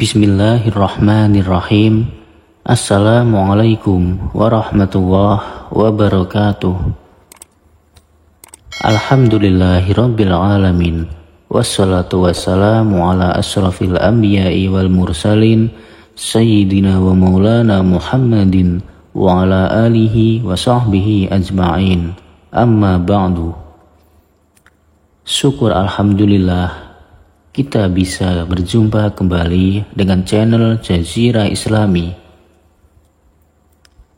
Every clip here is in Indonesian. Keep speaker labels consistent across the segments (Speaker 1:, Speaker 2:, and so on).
Speaker 1: Bismillahirrahmanirrahim. Assalamualaikum warahmatullahi wabarakatuh. Alhamdulillahirabbil alamin. Wassalatu wassalamu ala asrafil anbiya'i wal mursalin sayyidina wa maulana Muhammadin wa ala alihi wa sahbihi ajma'in. Amma ba'du. Syukur alhamdulillah kita bisa berjumpa kembali dengan channel Jazirah Islami.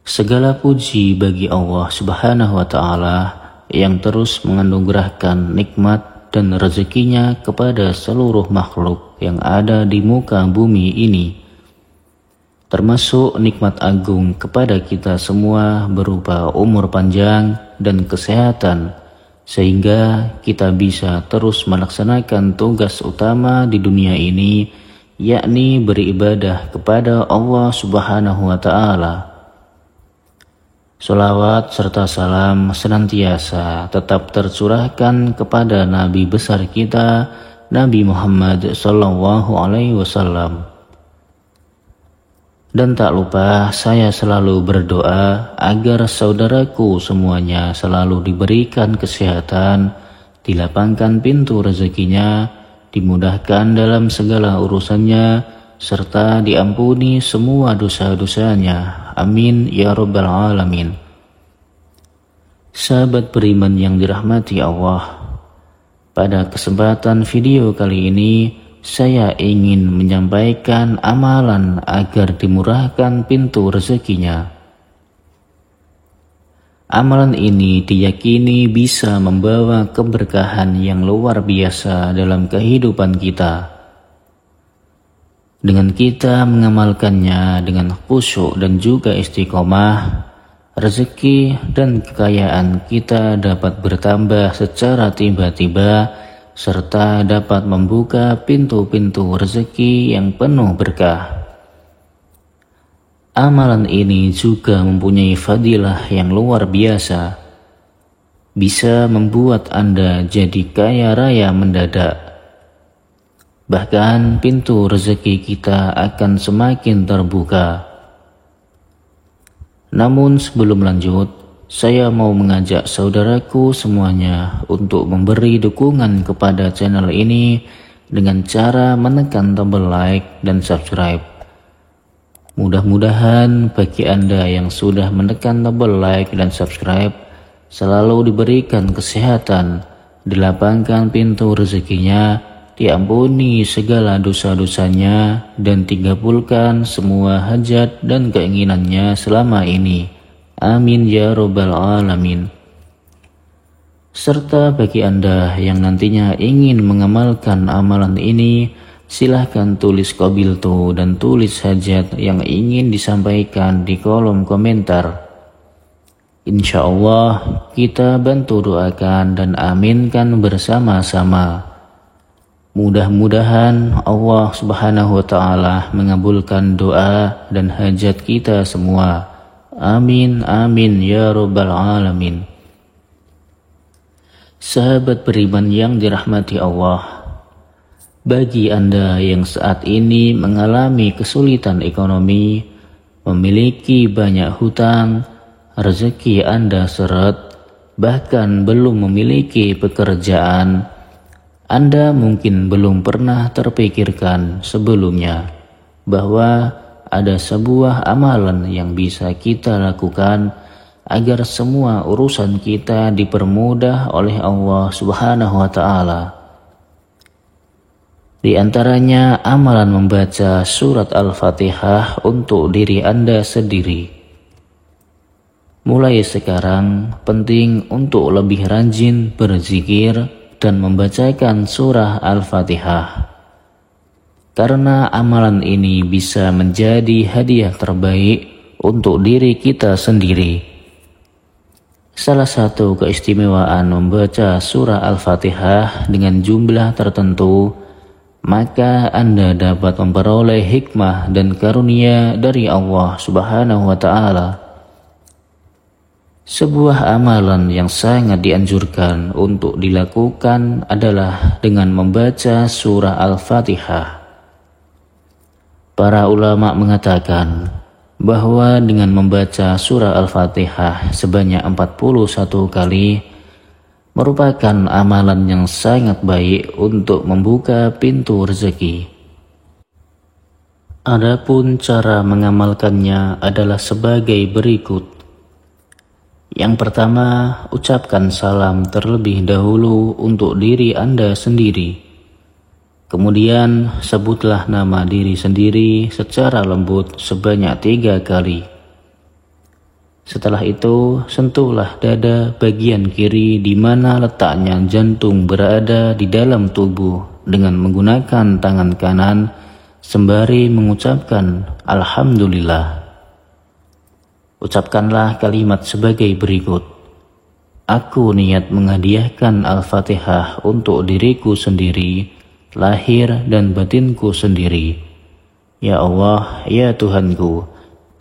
Speaker 1: Segala puji bagi Allah Subhanahu wa Ta'ala yang terus menganugerahkan nikmat dan rezekinya kepada seluruh makhluk yang ada di muka bumi ini, termasuk nikmat agung kepada kita semua berupa umur panjang dan kesehatan, sehingga kita bisa terus melaksanakan tugas utama di dunia ini, yakni beribadah kepada Allah Subhanahu wa Ta'ala. Sholawat serta salam senantiasa tetap tercurahkan kepada Nabi besar kita, Nabi Muhammad Sallallahu Alaihi Wasallam. Dan tak lupa saya selalu berdoa agar saudaraku semuanya selalu diberikan kesehatan, dilapangkan pintu rezekinya, dimudahkan dalam segala urusannya, serta diampuni semua dosa-dosanya. Amin ya rabbal alamin. Sahabat beriman yang dirahmati Allah, pada kesempatan video kali ini saya ingin menyampaikan amalan agar dimurahkan pintu rezekinya. Amalan ini diyakini bisa membawa keberkahan yang luar biasa dalam kehidupan kita. Dengan kita mengamalkannya dengan khusyuk dan juga istiqomah, rezeki dan kekayaan kita dapat bertambah secara tiba-tiba, serta dapat membuka pintu-pintu rezeki yang penuh berkah. Amalan ini juga mempunyai fadilah yang luar biasa, bisa membuat Anda jadi kaya raya mendadak. Bahkan pintu rezeki kita akan semakin terbuka. Namun sebelum lanjut, saya mau mengajak saudaraku semuanya untuk memberi dukungan kepada channel ini dengan cara menekan tombol like dan subscribe. Mudah-mudahan bagi Anda yang sudah menekan tombol like dan subscribe selalu diberikan kesehatan, dilapangkan pintu rezekinya, diampuni segala dosa-dosanya, dan dikabulkan semua hajat dan keinginannya selama ini. Amin ya rabbal alamin. Serta bagi Anda yang nantinya ingin mengamalkan amalan ini, silahkan tulis qabiltu dan tulis hajat yang ingin disampaikan di kolom komentar. Insya Allah kita bantu doakan dan aminkan bersama-sama. Mudah-mudahan Allah Subhanahu wa Ta'ala mengabulkan doa dan hajat kita semua. Amin amin ya rabbal alamin. Sahabat beriman yang dirahmati Allah, bagi Anda yang saat ini mengalami kesulitan ekonomi, memiliki banyak hutang, rezeki Anda seret, bahkan belum memiliki pekerjaan, Anda mungkin belum pernah terpikirkan sebelumnya bahwa ada sebuah amalan yang bisa kita lakukan agar semua urusan kita dipermudah oleh Allah Subhanahu wa Ta'ala. Di antaranya amalan membaca surat Al-Fatihah untuk diri Anda sendiri. Mulai sekarang penting untuk lebih rajin berzikir dan membacakan surah Al-Fatihah, karena amalan ini bisa menjadi hadiah terbaik untuk diri kita sendiri. Salah satu keistimewaan membaca surah Al-Fatihah dengan jumlah tertentu, maka Anda dapat memperoleh hikmah dan karunia dari Allah Subhanahu wa Ta'ala. Sebuah amalan yang sangat dianjurkan untuk dilakukan adalah dengan membaca surah Al-Fatihah. Para ulama mengatakan bahwa dengan membaca surah Al-Fatihah sebanyak 41 kali merupakan amalan yang sangat baik untuk membuka pintu rezeki. Adapun cara mengamalkannya adalah sebagai berikut. Yang pertama, ucapkan salam terlebih dahulu untuk diri Anda sendiri. Kemudian sebutlah nama diri sendiri secara lembut sebanyak 3 kali. Setelah itu, sentuhlah dada bagian kiri di mana letaknya jantung berada di dalam tubuh dengan menggunakan tangan kanan sembari mengucapkan Alhamdulillah. Ucapkanlah kalimat sebagai berikut. Aku niat menghadiahkan Al-Fatihah untuk diriku sendiri, lahir dan batinku sendiri. Ya Allah, ya Tuhanku,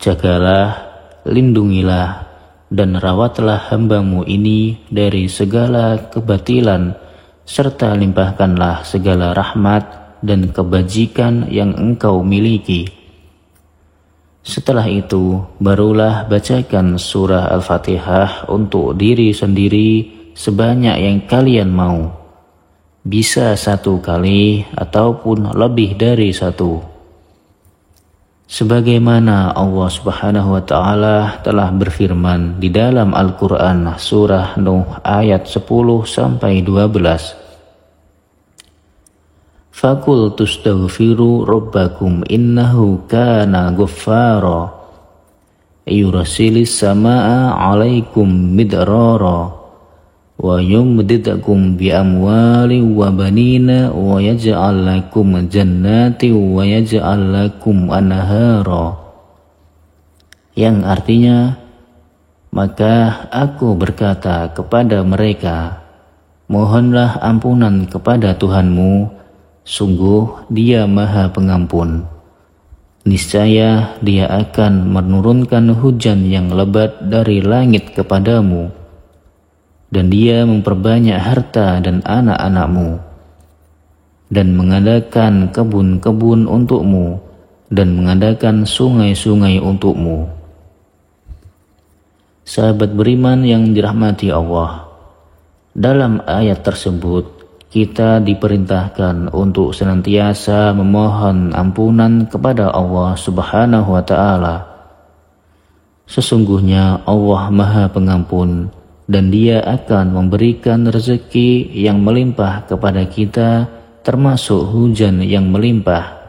Speaker 1: jagalah, lindungilah, dan rawatlah hamba-Mu ini dari segala kebatilan, serta limpahkanlah segala rahmat dan kebajikan yang Engkau miliki. Setelah itu, barulah bacakan surah Al-Fatihah untuk diri sendiri sebanyak yang kalian mau. Bisa 1 kali ataupun lebih dari 1. Sebagaimana Allah Subhanahu wa Ta'ala telah berfirman di dalam Al-Quran surah Nuh ayat 10-12. Faqultu astaghfiru rabbakum innahu kana ghaffara yursilis samaa 'alaikum midrara wa yumdidukum bi amwalin wa banina wa yaj'al lakum jannatin wa yaj'al lakum anhara. Yang artinya, maka aku berkata kepada mereka, mohonlah ampunan kepada Tuhanmu, sungguh Dia Maha Pengampun. Niscaya Dia akan menurunkan hujan yang lebat dari langit kepadamu, dan Dia memperbanyak harta dan anak-anakmu, dan mengadakan kebun-kebun untukmu, dan mengadakan sungai-sungai untukmu. Sahabat beriman yang dirahmati Allah, dalam ayat tersebut kita diperintahkan untuk senantiasa memohon ampunan kepada Allah Subhanahu wa Ta'ala. Sesungguhnya Allah Maha Pengampun, dan Dia akan memberikan rezeki yang melimpah kepada kita, termasuk hujan yang melimpah.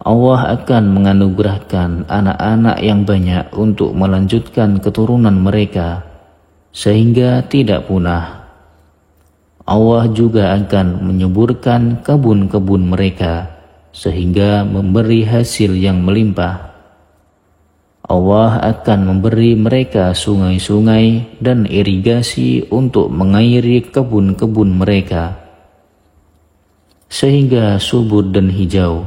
Speaker 1: Allah akan menganugerahkan anak-anak yang banyak untuk melanjutkan keturunan mereka, sehingga tidak punah. Allah juga akan menyuburkan kebun-kebun mereka, sehingga memberi hasil yang melimpah. Allah akan memberi mereka sungai-sungai dan irigasi untuk mengairi kebun-kebun mereka, sehingga subur dan hijau.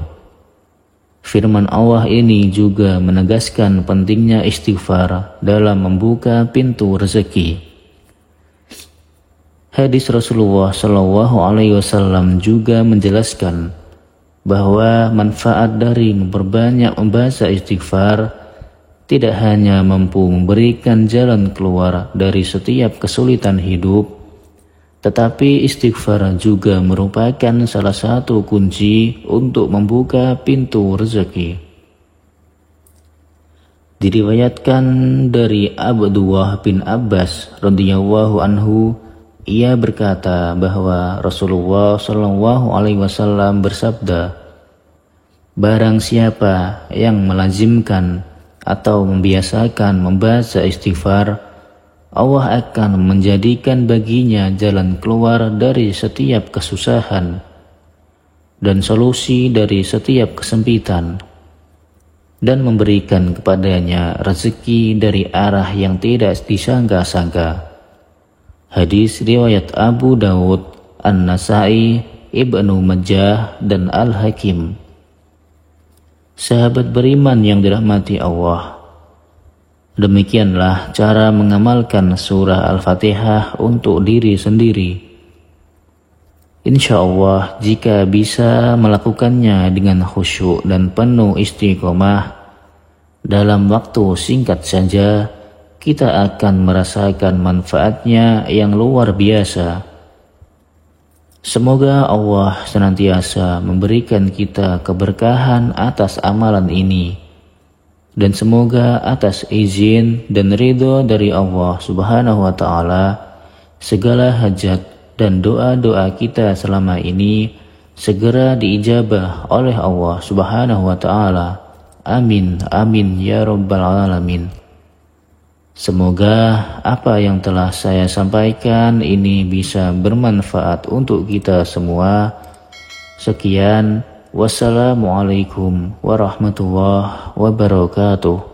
Speaker 1: Firman Allah ini juga menegaskan pentingnya istighfar dalam membuka pintu rezeki. Hadis Rasulullah SAW juga menjelaskan bahwa manfaat dari memperbanyak membaca istighfar tidak hanya mampu memberikan jalan keluar dari setiap kesulitan hidup, tetapi istighfar juga merupakan salah satu kunci untuk membuka pintu rezeki. Diriwayatkan dari Abdullah bin Abbas radhiyallahu anhu, ia berkata bahwa Rasulullah SAW bersabda, barang siapa yang melazimkan atau membiasakan membaca istighfar, Allah akan menjadikan baginya jalan keluar dari setiap kesusahan dan solusi dari setiap kesempitan, dan memberikan kepadanya rezeki dari arah yang tidak disangka-sangka. Hadis riwayat Abu Daud, An-Nasai, Ibnu Majah, dan Al-Hakim. Sahabat beriman yang dirahmati Allah, demikianlah cara mengamalkan surah Al-Fatihah untuk diri sendiri. Insya Allah jika bisa melakukannya dengan khusyuk dan penuh istiqomah, dalam waktu singkat saja kita akan merasakan manfaatnya yang luar biasa. Semoga Allah senantiasa memberikan kita keberkahan atas amalan ini, dan semoga atas izin dan ridho dari Allah Subhanahu wa Ta'ala, segala hajat dan doa-doa kita selama ini segera diijabah oleh Allah Subhanahu wa Ta'ala. Amin, amin ya rabbal alamin. Semoga apa yang telah saya sampaikan ini bisa bermanfaat untuk kita semua. Sekian, wassalamualaikum warahmatullahi wabarakatuh.